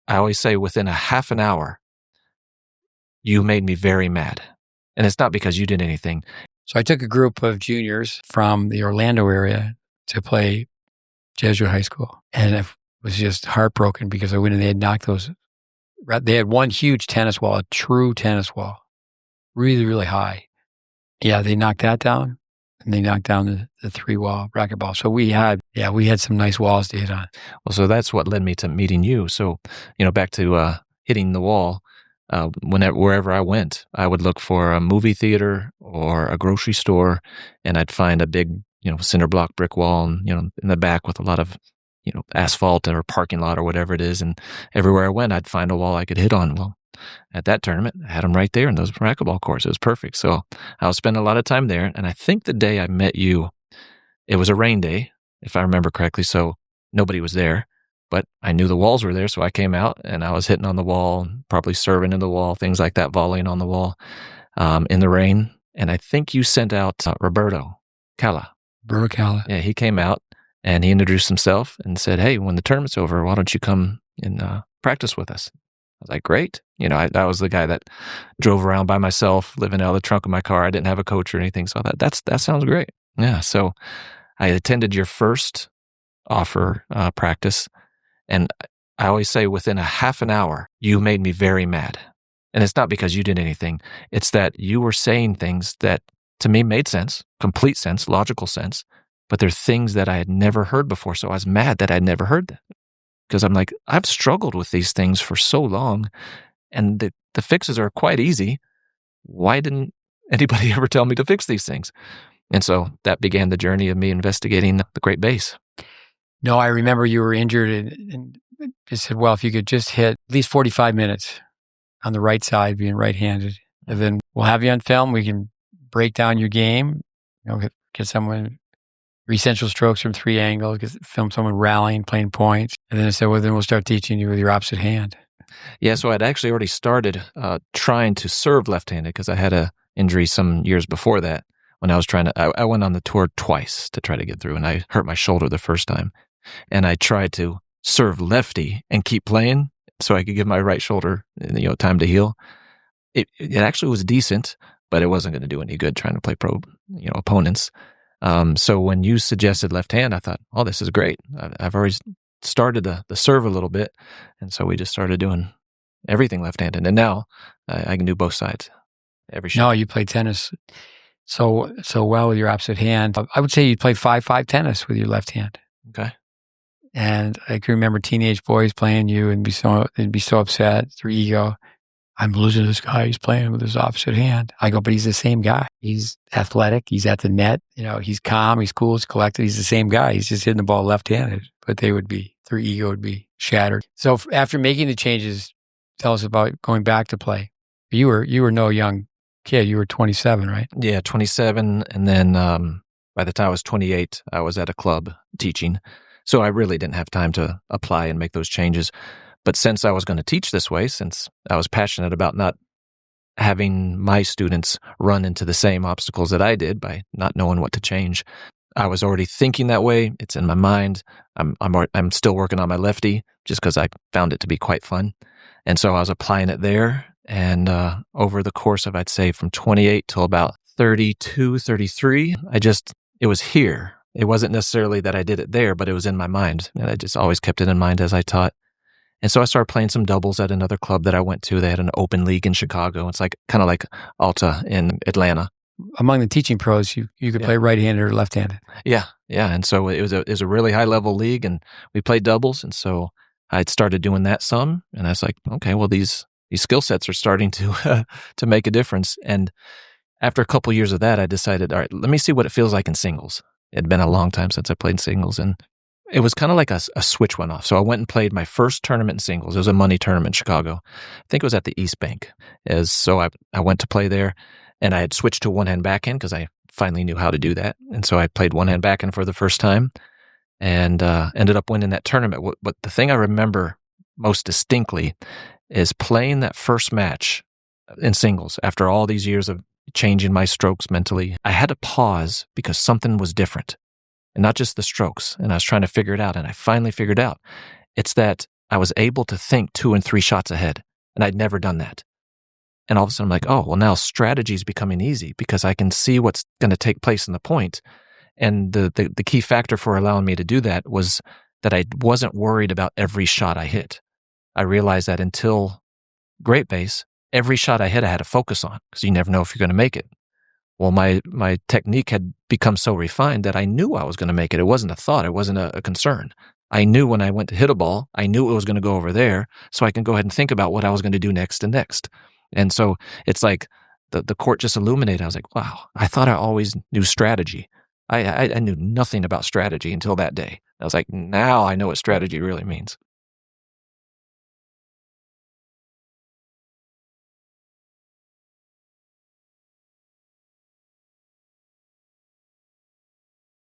I always say within a half an hour, you made me very mad. And it's not because you did anything. So I took a group of juniors from the Orlando area to play Jesuit High School. And I was just heartbroken because I went and they had knocked those. They had one huge tennis wall, a true tennis wall, really, really high. Yeah, they knocked that down. And they knocked down the 3-wall racquetball. So we had some nice walls to hit on. Well, so that's what led me to meeting you. So, back to hitting the wall, wherever I went, I would look for a movie theater or a grocery store, and I'd find a big, cinder block brick wall, and, in the back with a lot of, asphalt or parking lot or whatever it is. And everywhere I went, I'd find a wall I could hit on. Well, at that tournament, I had them right there in those racquetball courts. It was perfect. So I was spending a lot of time there. And I think the day I met you, it was a rain day, if I remember correctly. So nobody was there, but I knew the walls were there. So I came out and I was hitting on the wall, probably serving in the wall, things like that, volleying on the wall in the rain. And I think you sent out Roberto Calla. Yeah, he came out and he introduced himself and said, "Hey, when the tournament's over, why don't you come and practice with us?" I was like, great. I was the guy that drove around by myself, living out of the trunk of my car. I didn't have a coach or anything. So I thought, that sounds great. Yeah. So I attended your first offer practice. And I always say within a half an hour, you made me very mad. And it's not because you did anything. It's that you were saying things that to me made sense, complete sense, logical sense. But they're things that I had never heard before. So I was mad that I'd never heard that. Because I'm like, I've struggled with these things for so long, and the fixes are quite easy. Why didn't anybody ever tell me to fix these things? And so that began the journey of me investigating the GreatBase. No, I remember you were injured and you said, well, if you could just hit at least 45 minutes on the right side, being right-handed, and then we'll have you on film. We can break down your game, get someone essential strokes from 3 angles, film someone rallying, playing points. And then I said, well, then we'll start teaching you with your opposite hand. Yeah, so I'd actually already started trying to serve left-handed because I had a injury some years before that when I was trying to, I went on the tour twice to try to get through, and I hurt my shoulder the first time. And I tried to serve lefty and keep playing so I could give my right shoulder, time to heal. It actually was decent, but it wasn't going to do any good trying to play pro, opponents. So when you suggested left hand, I thought, oh, this is great. I've already started the serve a little bit. And so we just started doing everything left-handed. And now I can do both sides every shot. No, you play tennis so well with your opposite hand. I would say you play 5-5 tennis with your left hand. Okay. And I can remember teenage boys playing you and they'd be so upset, their ego. I'm losing to this guy. He's playing with his opposite hand. I go, but he's the same guy. He's athletic. He's at the net. He's calm. He's cool. He's collected. He's the same guy. He's just hitting the ball left-handed. But their ego would be shattered. So after making the changes, tell us about going back to play. You were no young kid. You were 27, right? Yeah, 27. And then by the time I was 28, I was at a club teaching. So I really didn't have time to apply and make those changes. But since I was going to teach this way, since I was passionate about not having my students run into the same obstacles that I did by not knowing what to change, I was already thinking that way. It's in my mind. I'm still working on my lefty just because I found it to be quite fun. And so I was applying it there. And over the course of, I'd say, from 28 till about 32, 33, it was here. It wasn't necessarily that I did it there, but it was in my mind. And I just always kept it in mind as I taught. And so I started playing some doubles at another club that I went to. They had an open league in Chicago. It's kind of like Alta in Atlanta. Among the teaching pros, you could play right-handed or left-handed. Yeah. And so it was a really high-level league, and we played doubles. And so I'd started doing that some, and I was like, okay, well, these skill sets are starting to make a difference. And after a couple years of that, I decided, all right, let me see what it feels like in singles. It had been a long time since I played singles, and it was kind of like a switch went off. So I went and played my first tournament in singles. It was a money tournament in Chicago. I think it was at the East Bank. So I went to play there, and I had switched to one-hand backhand because I finally knew how to do that. And so I played one-hand backhand for the first time and ended up winning that tournament. But the thing I remember most distinctly is playing that first match in singles after all these years of changing my strokes mentally. I had to pause because something was different. And not just the strokes. And I was trying to figure it out. And I finally figured out it's that I was able to think 2 and 3 shots ahead, and I'd never done that. And all of a sudden I'm like, oh, well, now strategy is becoming easy because I can see what's going to take place in the point. And the key factor for allowing me to do that was that I wasn't worried about every shot I hit. I realized that until GreatBase, every shot I hit, I had to focus on because you never know if you're going to make it. Well, my technique had become so refined that I knew I was going to make it. It wasn't a thought. It wasn't a concern. I knew when I went to hit a ball, I knew it was going to go over there, so I can go ahead and think about what I was going to do next and next. And so it's like the court just illuminated. I was like, wow, I thought I always knew strategy. I knew nothing about strategy until that day. I was like, now I know what strategy really means.